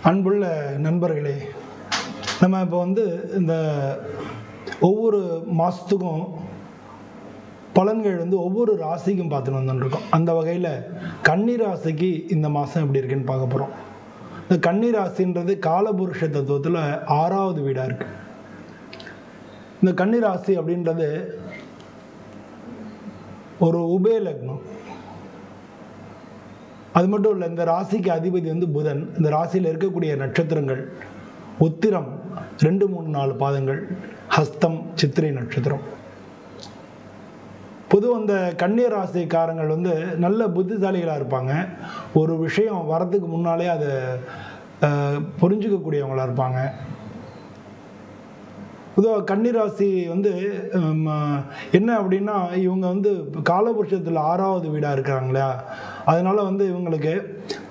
அன்புள்ள நண்பர்களே, நம்ம இப்போ இந்த ஒவ்வொரு மாதத்துக்கும் பலன்கள் ஒவ்வொரு ராசிக்கும் பார்த்துட்டு வந்துட்டுருக்கோம். அந்த வகையில் கன்னி ராசிக்கு இந்த மாதம் எப்படி இருக்குன்னு பார்க்க போகிறோம். இந்த கன்னி ராசின்றது காலபுருஷ தத்துவத்தில் 6வது வீடாக இருக்குது. இந்த கன்னி ராசி அப்படின்றது ஒரு உபய லக்னம். அது மட்டும் இல்லை, இந்த ராசிக்கு அதிபதி புதன். இந்த ராசியில் இருக்கக்கூடிய நட்சத்திரங்கள் உத்திரம் 2, 3, 4 பாதங்கள், ஹஸ்தம், சித்திரை நட்சத்திரம். பொதுவாக இந்த கன்னி ராசிக்காரங்கள் நல்ல புத்திசாலிகளாக இருப்பாங்க. ஒரு விஷயம் வரதுக்கு முன்னாலே அதை புரிஞ்சுக்கக்கூடியவங்களாக இருப்பாங்க. பொதுவாக கன்னிராசி என்ன அப்படின்னா, இவங்க காலபுருஷத்தில் 6வது வீடாக இருக்கிறாங்களா, அதனால இவங்களுக்கு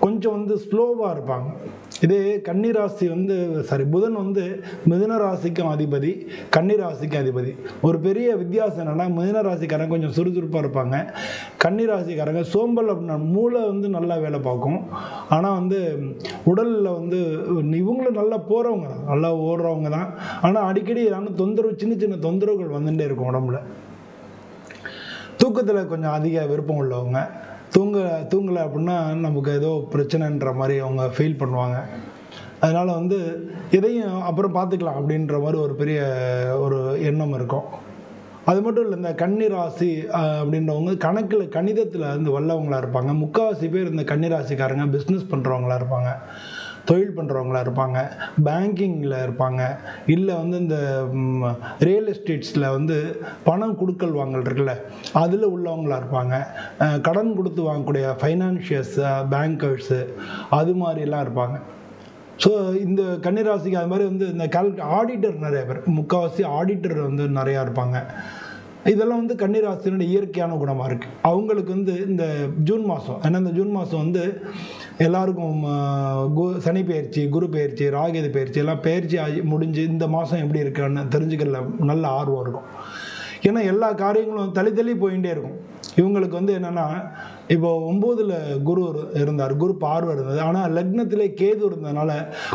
கொஞ்சம் ஸ்லோவாக இருப்பாங்க. இதே கன்னிராசி புதன் மிதுன ராசிக்கும் அதிபதி, கன்னிராசிக்கும் அதிபதி. ஒரு பெரிய வித்தியாசம் என்னன்னா, மிதுன ராசிக்காரங்க கொஞ்சம் சுறுசுறுப்பாக இருப்பாங்க. கன்னிராசிக்காரங்க சோம்பல் அப்படின்னா மூளை நல்லா வேலை பார்க்கும். ஆனால் உடலில் இவங்களும் நல்லா போகிறவங்க தான், நல்லா ஓடுறவங்க தான். ஆனால் அடிக்கடி தொந்தரவு, சின்ன சின்ன தொந்தரவுகள் வந்துட்டே இருக்கும் உடம்புல. தூக்கத்தில் கொஞ்சம் அதிக விருப்பம் உள்ளவங்க. தூங்கலை அப்படின்னா நமக்கு ஏதோ பிரச்சனைன்ற மாதிரி அவங்க ஃபீல் பண்ணுவாங்க. அதனால் எதையும் அப்புறம் பார்த்துக்கலாம் அப்படின்ற மாதிரி ஒரு பெரிய ஒரு எண்ணம் இருக்கும். அது மட்டும் இல்லை, இந்த கன்னி ராசி அப்படின்றவங்க கணிதத்தில் வல்லவங்களாக இருப்பாங்க. முக்கால்வாசி பேர் இந்த கன்னி ராசிக்காரங்க பிஸ்னஸ் பண்ணுறவங்களா இருப்பாங்க, தொழில் பண்ணுறவங்களா இருப்பாங்க, பேங்கிங்கில் இருப்பாங்க, இல்லை இந்த ரியல் எஸ்டேட்ஸில் பணம் கொடுக்கல் வாங்கல் இருக்குல்ல, அதில் உள்ளவங்களாக இருப்பாங்க. கடன் கொடுத்து வாங்கக்கூடிய ஃபைனான்ஷியல்ஸ், பேங்கர்ஸு, அது மாதிரிலாம் இருப்பாங்க. ஸோ இந்த கன்னிராசிக்கு அது மாதிரி இந்த ஆடிட்டர் நிறைய பேர், முக்கால்வாசி ஆடிட்டர் நிறையா இருப்பாங்க. இதெல்லாம் கன்னிராசினுடைய இயற்கையான குணமாக இருக்குது. அவங்களுக்கு இந்த ஜூன் மாதம், ஏன்னா இந்த ஜூன் மாதம் எல்லாருக்கும் சனி பயிற்சி, குரு பயிற்சி, ராகு பயிற்சி எல்லாம் பயிற்சி முடிஞ்சு இந்த மாதம் எப்படி இருக்குன்னு தெரிஞ்சுக்கல நல்ல ஆர்வம் இருக்கும். ஏன்னா எல்லா காரியங்களும் தள்ளி போயிட்டே இருக்கும். இவங்களுக்கு என்னென்னா, இப்போ 9ல் குரு இருந்தார், குரு பார்வை இருந்தது. ஆனால் லக்னத்திலே கேது இருந்ததுனால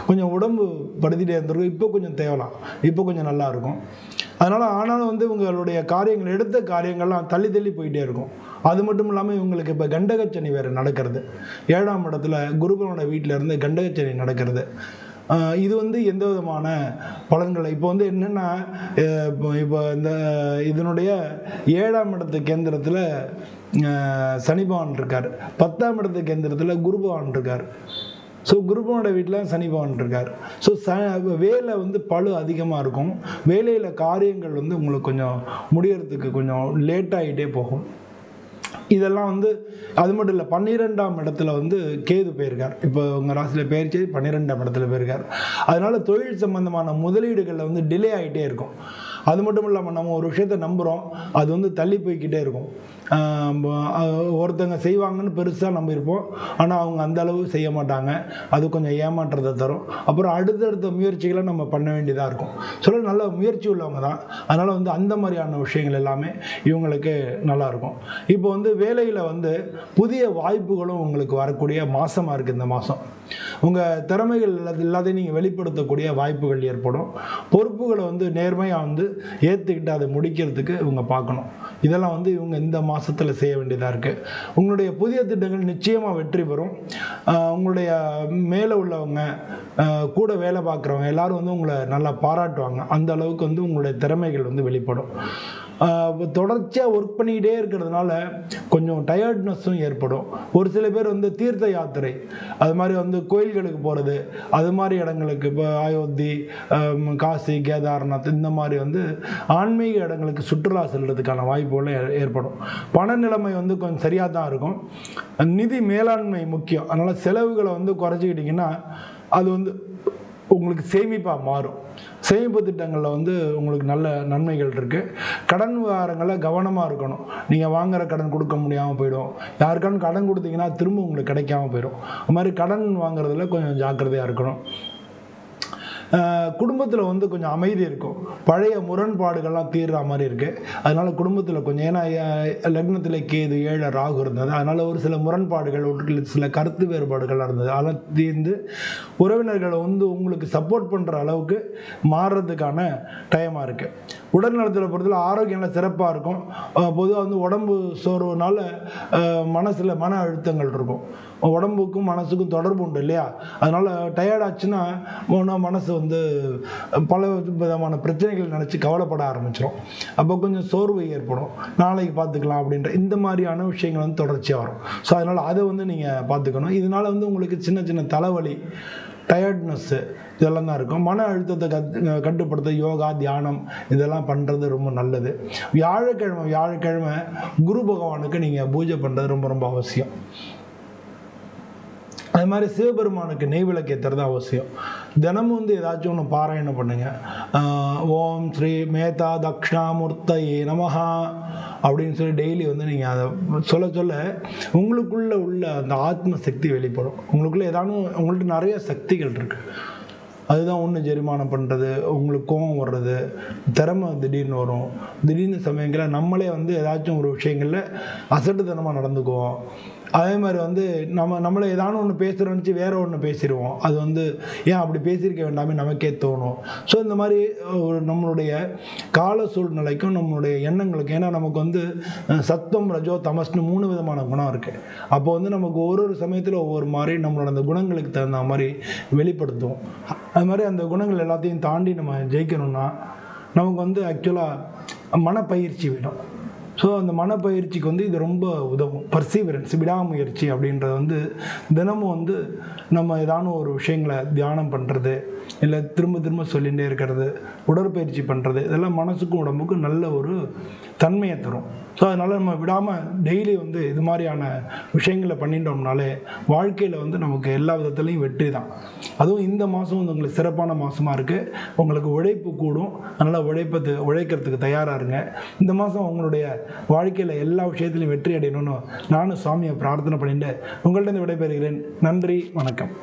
கொஞ்சம் உடம்பு படுத்திகிட்டே இருந்திருக்கும். இப்போ கொஞ்சம் தேவலாம், இப்போ கொஞ்சம் நல்லா இருக்கும். அதனால் ஆனாலும் இவங்களுடைய காரியங்கள், எடுத்த காரியங்கள்லாம் தள்ளி போயிட்டே இருக்கும். அது மட்டும் இல்லாமல் இவங்களுக்கு இப்போ கண்டகச்சனி வேறு நடக்கிறது. 7ஆம் இடத்துல குருபனோட வீட்டில் இருந்து கண்டகச்சனி நடக்கிறது. இது எந்த விதமான பலன்களை இப்போ என்னென்னா, இப்போ இந்த இதனுடைய 7ஆம் இடத்து கேந்திரத்தில் சனி பகவான் இருக்கார், 10ஆம் இடத்து கேந்திரத்தில் குரு பகவான் இருக்கார். ஸோ குருபனோட வீட்டில் சனி பகவான் இருக்கார். ஸோ வேலை பளு அதிகமாக இருக்கும். வேலையில் காரியங்கள் உங்களுக்கு கொஞ்சம் முடியறதுக்கு கொஞ்சம் லேட்டாகிட்டே போகும். இதெல்லாம் அது மட்டும் இல்லை, 12ஆம் இடத்துல கேது போயிருக்கார். இப்போ உங்கள் ராசியில் பயிற்சி 12ஆம் இடத்துல போயிருக்கார். அதனால தொழில் சம்பந்தமான முதலீடுகளில் டிலே ஆகிட்டே இருக்கும். அது மட்டும் இல்லாமல் நம்ம ஒரு விஷயத்தை நம்புகிறோம், அது தள்ளி போய்கிட்டே இருக்கும். ஒருத்தங்க செய்வாங்கன்னு பெருசாக நம்பியிருப்போம், ஆனால் அவங்க அந்த அளவு செய்ய மாட்டாங்க. அது கொஞ்சம் ஏமாற்றத்தை தரும். அப்புறம் அடுத்தடுத்த முயற்சிகளை நம்ம பண்ண வேண்டியதாக இருக்கும். சொல்ல நல்ல முயற்சி உள்ளவங்க தான். அதனால் அந்த மாதிரியான விஷயங்கள் எல்லாமே இவங்களுக்கு நல்லாயிருக்கும். இப்போ வேலையில் புதிய வாய்ப்புகளும் உங்களுக்கு வரக்கூடிய மாதமாக இருக்குது இந்த மாதம். உங்கள் திறமைகள் எல்லாத்தையும் நீங்கள் வெளிப்படுத்தக்கூடிய வாய்ப்புகள் ஏற்படும். பொறுப்புகளை நேர்மையாக ஏற்றுக்கிட்டு அதை முடிக்கிறதுக்கு இவங்க பார்க்கணும். இதெல்லாம் இவங்க இந்த மாதத்தில் செய்ய வேண்டியதாக இருக்குது. உங்களுடைய புதிய திட்டங்கள் நிச்சயமாக வெற்றி பெறும். உங்களுடைய மேலே உள்ளவங்க, கூட வேலை பார்க்குறவங்க எல்லாரும் உங்களை நல்லா பாராட்டுவாங்க. அந்த அளவுக்கு உங்களுடைய திறமைகள் வெளிப்படும். தொடர்ச்சியாக ஒர்க் பண்ணிக்கிட்டே இருக்கிறதுனால கொஞ்சம் டயர்ட்னஸும் ஏற்படும். ஒரு சில பேர் தீர்த்த யாத்திரை, அது மாதிரி கோயில்களுக்கு போகிறது, அது மாதிரி இடங்களுக்கு, இப்போ அயோத்தி, காசி, கேதார்நாத், இந்த மாதிரி ஆன்மீக இடங்களுக்கு சுற்றுலா செல்றதுக்கான வாய்ப்புகளும் ஏற்படும். பண நிலைமை கொஞ்சம் சரியாக தான் இருக்கும். நிதி மேலாண்மை முக்கியம். அதனால் செலவுகளை குறைச்சிக்கிட்டிங்கன்னா அது உங்களுக்கு சேமிப்பாக மாறும். சேமிப்பு திட்டங்களில் உங்களுக்கு நல்ல நன்மைகள் இருக்குது. கடன் விவகாரங்களில் கவனமாக இருக்கணும். நீங்கள் வாங்குகிற கடன் கொடுக்க முடியாமல் போயிடும். யாருக்கான கடன் கொடுத்தீங்கன்னா திரும்ப உங்களுக்கு கிடைக்காம போயிடும். அது மாதிரி கடன் வாங்குறதுல கொஞ்சம் ஜாக்கிரதையாக இருக்கணும். குடும்பத்தில் வந்து கொஞ்சம் அமைதி இருக்கும், பழைய முரண்பாடுகள்லாம் தீர்ற மாதிரி இருக்குது. அதனால் குடும்பத்தில் கொஞ்சம், ஏன்னா லக்னத்தில் கேது 7 ராகு இருந்தது, அதனால் ஒரு சில முரண்பாடுகள், ஒரு சில கருத்து வேறுபாடுகள் இருந்தது, அதெல்லாம் தீர்ந்து உறவினர்களை வந்து உங்களுக்கு சப்போர்ட் பண்ணுற அளவுக்கு மாறுறதுக்கான டைமாக இருக்குது. உடல்நலத்தில் பொறுத்தவரை ஆரோக்கியம்லாம் சிறப்பாக இருக்கும். பொதுவாக வந்து உடம்பு சோர்வுனால மனசில் மன அழுத்தங்கள் இருக்கும். உடம்புக்கும் மனசுக்கும் தொடர்பு உண்டு இல்லையா? அதனால் டயர்டாச்சுன்னா மனசு வந்து பல விதமான பிரச்சனைகள் நினச்சி கவலைப்பட ஆரம்பிச்சிடும். அப்போ கொஞ்சம் சோர்வு ஏற்படும், நாளைக்கு பார்த்துக்கலாம் அப்படின்ற இந்த மாதிரியான விஷயங்கள் வந்து தொடர்ச்சியாக வரும். ஸோ அதனால் அதை வந்து நீங்கள் பார்த்துக்கணும். இதனால் வந்து உங்களுக்கு சின்ன சின்ன தலைவலி, டயர்ட்னஸ்ஸு இதெல்லாம் தான் இருக்கும். மன அழுத்தத்தை கட்டுப்படுத்த யோகா, தியானம் இதெல்லாம் பண்ணுறது ரொம்ப நல்லது. வியாழக்கிழமை குரு பகவானுக்கு நீங்கள் பூஜை பண்ணுறது ரொம்ப ரொம்ப அவசியம். அது மாதிரி சிவபெருமானுக்கு நெய் விளக்கு ஏற்றுறது அவசியம். தினமும் வந்து ஏதாச்சும் ஒன்று பாராயணம் பண்ணுங்க. ஓம் ஸ்ரீ மேதா தக்ஷணாமூர்த்தயே நமஹா அப்படின்னு சொல்லி டெய்லி வந்து நீங்கள் அதை சொல்ல உங்களுக்குள்ளே உள்ள அந்த ஆத்ம சக்தி வெளிப்படும். உங்களுக்குள்ளே உங்கள்கிட்ட நிறைய சக்திகள் இருக்குது. அதுதான் ஒன்று ஜெரிமானம் பண்ணுறது, உங்களுக்கு கோபம் வர்றது, திறமை திடீர்னு வரும், திடீர்னு சமயங்களில் நம்மளே வந்து ஏதாச்சும் ஒரு விஷயங்களில் அசட்டுத்தனமாக நடந்துக்குவோம். அதே மாதிரி வந்து நம்மளை ஏதானும் ஒன்று பேசுகிறோன்னு வேற ஒன்று பேசிடுவோம். அது வந்து ஏன் அப்படி பேசியிருக்க வேண்டாமே நமக்கே தோணும். ஸோ இந்த மாதிரி நம்மளுடைய கால சூழ்நிலைக்கும் நம்மளுடைய எண்ணங்களுக்கும், ஏன்னா நமக்கு வந்து சத்தம், ரஜோ, தமஸ்னு 3 விதமான குணம் இருக்குது. அப்போ வந்து நமக்கு ஒரு சமயத்தில் ஒவ்வொரு மாதிரி நம்மளோட அந்த குணங்களுக்கு தகுந்த மாதிரி வெளிப்படுத்துவோம். அது மாதிரி அந்த குணங்கள் எல்லாத்தையும் தாண்டி நம்ம ஜெயிக்கணும்னா நமக்கு வந்து ஆக்சுவலாக மனப்பயிற்சி வேணும். ஸோ அந்த மனப்பயிற்சிக்கு வந்து இது ரொம்ப உதவும். பர்சீவரன்ஸ், விடாமுயற்சி அப்படின்றது வந்து தினமும் வந்து நம்ம ஏதானும் ஒரு விஷயங்களை தியானம் பண்ணுறது, இல்லை திரும்ப சொல்லிகிட்டே இருக்கிறது, உடற்பயிற்சி பண்ணுறது, இதெல்லாம் மனசுக்கும் உடம்புக்கும் நல்ல ஒரு தன்மையை தரும். ஸோ அதனால் நம்ம விடாமல் டெய்லி வந்து இது மாதிரியான விஷயங்களை பண்ணிட்டோம்னாலே வாழ்க்கையில் வந்து நமக்கு எல்லா விதத்துலேயும் வெற்றி தான். அதுவும் இந்த மாதம் வந்து உங்களுக்கு சிறப்பான மாதமாக இருக்குது. உங்களுக்கு உழைப்பு கூடும், அதனால் உழைக்கிறதுக்கு தயாராக இருங்க. இந்த மாதம் உங்களுடைய வாழ்க்கையில் எல்லா விஷயத்துலையும் வெற்றி அடையணும்னு நானும் சாமியை பிரார்த்தனை பண்ணிட்டு உங்கள்கிட்ட விடைபெறுகிறேன். நன்றி, வணக்கம்.